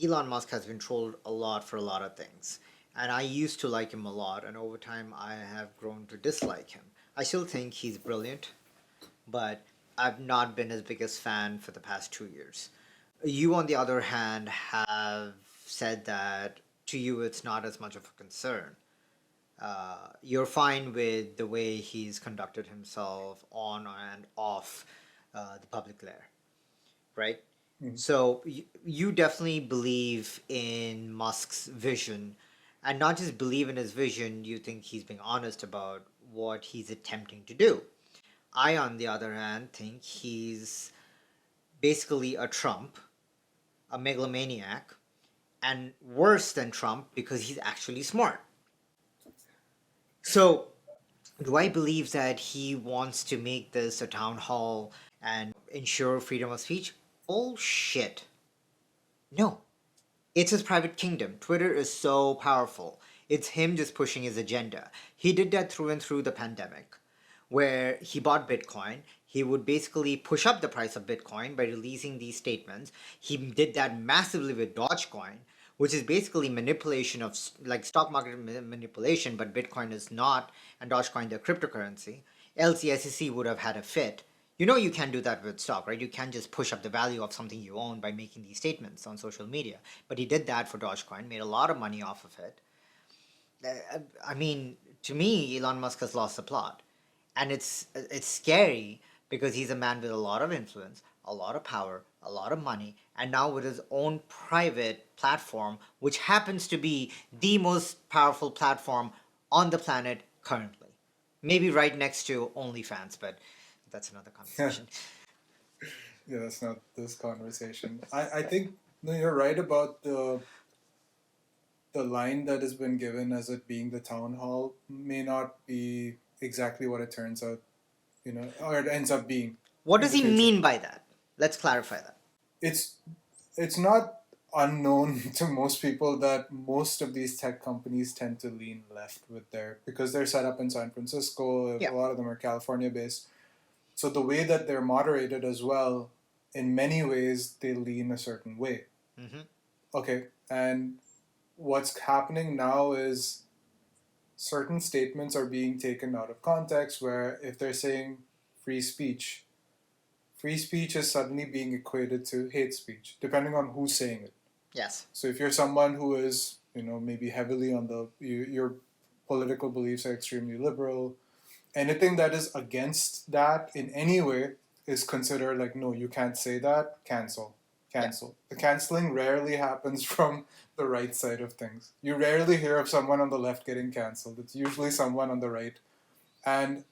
Elon Musk has been trolled a lot for a lot of things. And I used to like him a lot, and over time I have grown to dislike him. I still think he's brilliant, but I've not been his biggest fan for the past 2 years. You, on the other hand, have said that to you it's not as much of a concern. You're fine with the way he's conducted himself on and off the public layer, right? Mhm. So you definitely believe in Musk's vision, and not just believe in his vision, you think he's being honest about what he's attempting to do. I, on the other hand, think he's basically a Trump, a megalomaniac, and worse than Trump because he's actually smart. So, do I believe that he wants to make this a town hall and ensure freedom of speech? Bullshit. No. It's his private kingdom. Twitter is so powerful. It's him just pushing his agenda. He did that through and through the pandemic, where he bought Bitcoin. He would basically push up the price of Bitcoin by releasing these statements. He did that massively with Dogecoin, which is basically manipulation of like stock market manipulation, but Bitcoin is not, and Dogecoin the cryptocurrency. Else the SEC would have had a fit. You know you can't do that with stock, right? You can't just push up the value of something you own by making these statements on social media. But he did that for Dogecoin, made a lot of money off of it. I mean, to me, Elon Musk has lost the plot, and it's scary because he's a man with a lot of influence, a lot of power, a lot of money, and now with his own private platform, which happens to be the most powerful platform on the planet currently. Maybe right next to OnlyFans, but that's another Yeah, conversation. that's not this conversation. I think no, you're right about the line that has been given as it being the town hall may not be exactly what it turns out, or it ends up being What in does the he future. mean by that? Let's clarify that. It's it's not unknown to most people that most of these tech companies tend to lean left with their because they're set up in San Francisco. Yeah. A lot of them are California based. So the way that they're moderated as well, in many ways, they lean a certain way. Mm-hmm. Okay, and what's happening now is certain statements are being taken out of context where if they're saying free speech, free speech is suddenly being equated to hate speech, depending on who's saying it. Yes. So if you're someone who is, maybe heavily on your political beliefs are extremely liberal, anything that is against that in any way is considered like, no, you can't say that, Yeah. cancel. The canceling rarely happens from the right side of things. You rarely hear of someone on the left getting canceled. It's usually someone on the right. And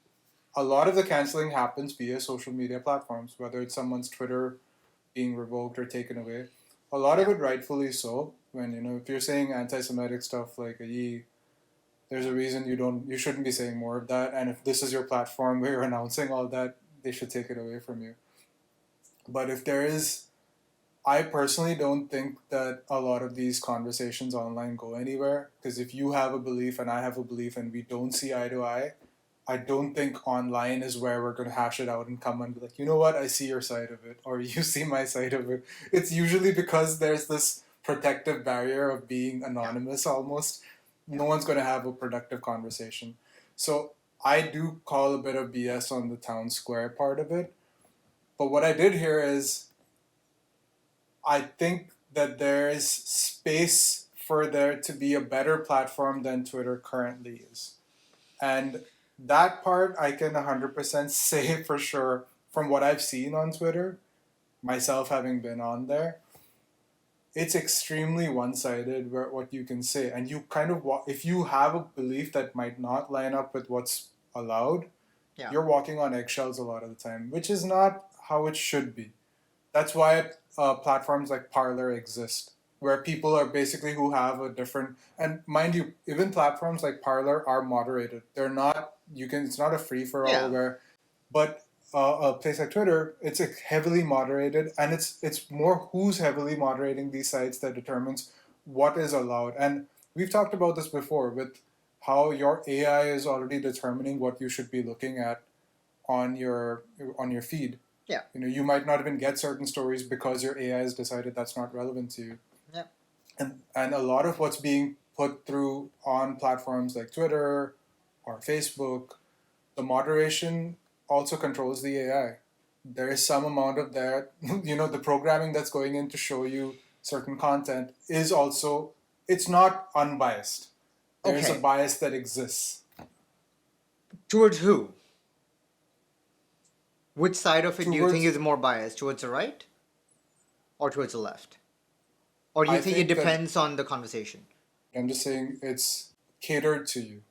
a lot of the canceling happens via social media platforms, whether it's someone's Twitter being revoked or taken away. A lot of Yeah. it rightfully so. When if you're saying anti-Semitic stuff like there's a reason you shouldn't be saying more of that. And if this is your platform where you're announcing all that, they should take it away from you. But if there is, I personally don't think that a lot of these conversations online go anywhere. Because if you have a belief and I have a belief and we don't see eye to eye, I don't think online is where we're going to hash it out and come and be like, you know what, I see your side of it, or you see my side of it. It's usually because there's this protective barrier of being Yeah. anonymous almost. Yeah. No one's going to have a productive conversation. So I do call a bit of BS on the town square part of it. But what I did hear is I think that there is space for there to be a better platform than Twitter currently is. And that part I can 100% say for sure from what I've seen on Twitter, myself having been on there. It's extremely one-sided where what you can say, and you kind of if you have a belief that might not line up with what's allowed, Yeah. you're walking on eggshells a lot of the time, which is not how it should be. That's why platforms like Parler exist, where people are basically who have a different, and mind you, even platforms like Parler are moderated. They're not you can it's not a free for all Yeah. where, but a place like Twitter, it's heavily moderated, and it's more who's heavily moderating these sites that determines what is allowed. And we've talked about this before with how your AI is already determining what you should be looking at on your feed. Yeah. You might not even get certain stories because your AI has decided that's not relevant to you. Yeah. And a lot of what's being put through on platforms like Twitter or Facebook, the moderation also controls the AI. There is some amount of that, the programming that's going in to show you certain content is also, it's not unbiased. There is a Okay. bias that exists Towards who? Which side of it do you think towards, is more biased? Towards the right or towards the left? Or do you I think it think that, depends on the conversation? I'm just saying it's catered to you.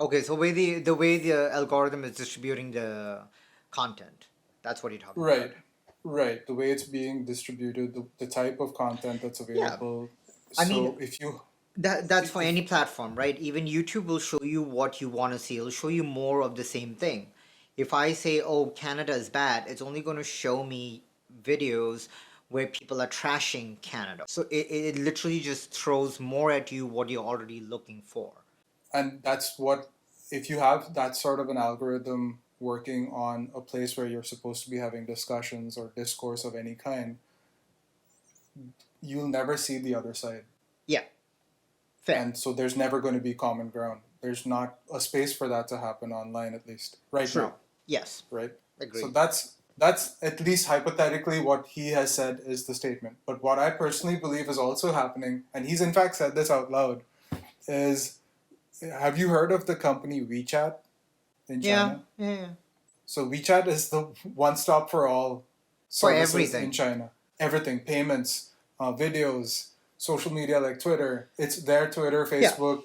Okay, so the way the algorithm is distributing the content. That's what you're talking about. Right, right. The way it's being distributed, the type of content that's Yeah. available. I mean, So if you, that's for if any platform, right? Even YouTube will show you what you want to see. It'll show you more of the same thing. If I say, "Oh, Canada is bad," it's only going to show me videos where people are trashing Canada. So it literally just throws more at you what you're already looking for. and that's what, if you have that sort of an algorithm working on a place where you're supposed to be having discussions or discourse of any kind, you'll never see the other side. Yeah, fair. And so there's never going to be common ground. There's not a space for that to happen online, at least right True. now, Yes, right? So agreed. that's at least hypothetically what he has said is the statement. But what I personally believe is also happening, and he's in fact said this out loud, is, have you heard of the company WeChat in Yeah, China? yeah, yeah. So WeChat is the one stop for all For services in everything. China. Everything, payments, videos, social media like Twitter. It's their Twitter, Yeah, Facebook,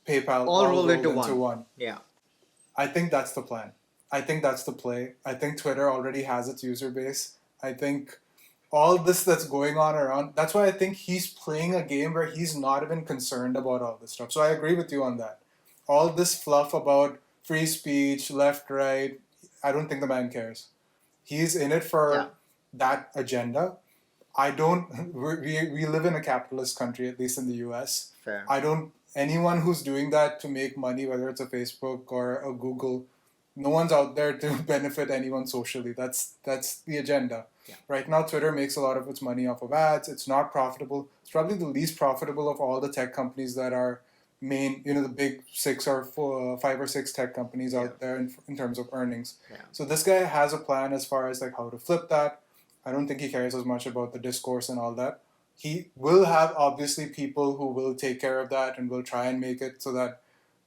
PayPal, all all rolled rolled into into one. one. Yeah. I think that's the plan. I think that's the play. I think Twitter already has its user base. I think all this that's going on around, that's why I think he's playing a game where he's not even concerned about all this stuff. So I agree with you on that. All this fluff about free speech, left, right, I don't think the man cares. He's in it Yeah, for that agenda. I don't, we live in a capitalist country, at least in the US. fair. I don't, anyone who's doing that to make money, whether it's a Facebook or a Google, no one's out there to benefit anyone socially. That's the agenda. Yeah. Right now, Twitter makes a lot of its money off of ads. It's not profitable. It's probably the least profitable of all the tech companies that are main, the big six or four, five or six tech companies Yeah. out there in terms of earnings. Yeah. So this guy has a plan as far as like how to flip that. I don't think he cares as much about the discourse and all that. He will have obviously people who will take care of that and will try and make it so that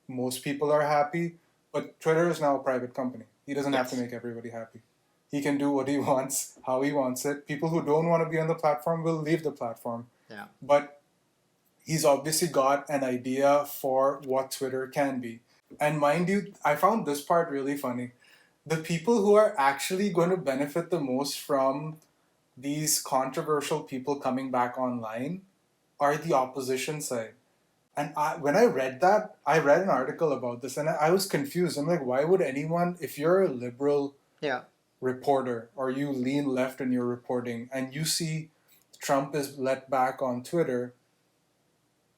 most people are happy. But Twitter is now a private company. He doesn't have to Yes. make everybody happy. He can do what he wants, how he wants it. People who don't want to be on the platform will leave the platform. Yeah. But he's obviously got an idea for what Twitter can be. And mind you, I found this part really funny. The people who are actually going to benefit the most from these controversial people coming back online are the opposition side. And when I read that, I read an article about this and I was confused. I'm like, why would anyone, if you're a liberal Yeah. reporter or you lean left in your reporting and you see Trump is let back on Twitter,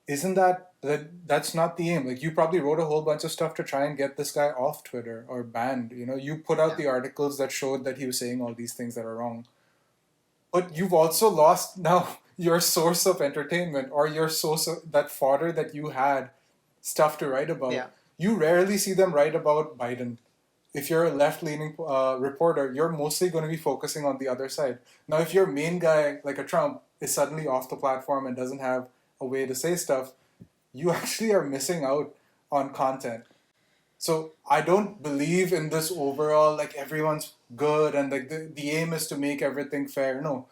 isn't that's not the aim? Like, you probably wrote a whole bunch of stuff to try and get this guy off Twitter or banned. You put out Yeah. the articles that showed that he was saying all these things that are wrong. But you've also lost now your source of entertainment or your source of that fodder that you had stuff to write about. Yeah. You rarely see them write about Biden. If you're a left-leaning reporter, you're mostly going to be focusing on the other side. Now, if your main guy, like a Trump, is suddenly off the platform and doesn't have a way to say stuff, you actually are missing out on content. So I don't believe in this overall, like, everyone's good and like the aim is to make everything fair. No,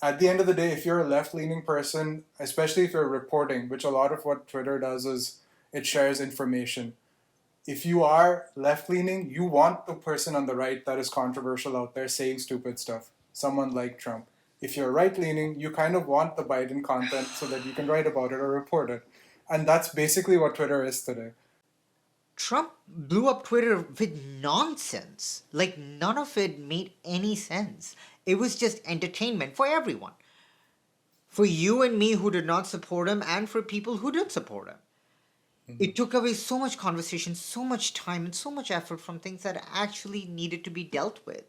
at the end of the day, if you're a left-leaning person, especially if you're reporting, which a lot of what Twitter does is it shares information. If you are left-leaning, you want the person on the right that is controversial out there saying stupid stuff. Someone like Trump. If you're right-leaning, you kind of want the Biden content so that you can write about it or report it. And that's basically what Twitter is today. Trump blew up Twitter with nonsense. Like, none of it made any sense. It was just entertainment for everyone. For you and me who did not support him, and for people who did support him. It took away so much conversation, so much time, and so much effort from things that actually needed to be dealt with.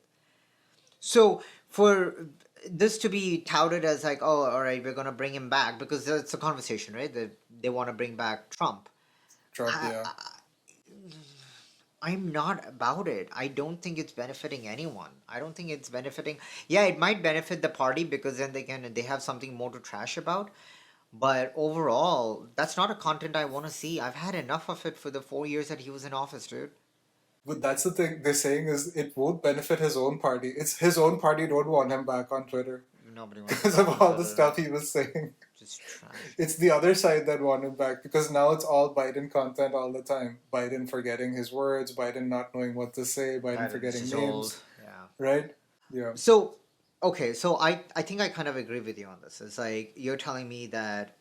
So, for this to be touted as like, oh, all right, we're gonna bring him back because it's a conversation, right? That they want to bring back Trump. Trump, I, yeah. I'm not about it. I don't think it's benefiting anyone. I don't think it's benefiting. Yeah, it might benefit the party because then they have something more to trash about. But overall, that's not a content I want to see. I've had enough of it for the 4 years that he was in office, dude. But that's the thing they're saying is it won't benefit his own party. It's his own party don't want him back on Twitter Nobody wants him because back of on all the Twitter. stuff he was saying. Just trash. It's the other side that want him back because now it's all Biden content all the time. Biden forgetting his words, Biden not knowing what to say, Biden Biden's forgetting just old. names, Yeah. right? Yeah. So, okay, so I think I kind of agree with you on this. It's like you're telling me that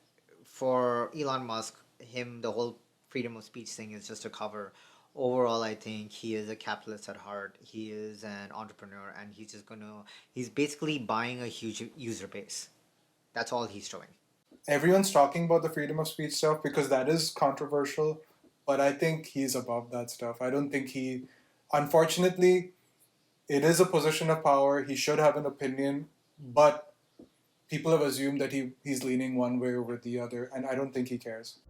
for Elon Musk, him, the whole freedom of speech thing is just a cover. Overall, I think he is a capitalist at heart. He is an entrepreneur, and he's basically buying a huge user base. That's all he's doing. Everyone's talking about the freedom of speech stuff because that is controversial, but I think he's above that stuff. I don't think he, unfortunately, it is a position of power. He should have an opinion, but people have assumed that he's leaning one way over the other, and I don't think he cares.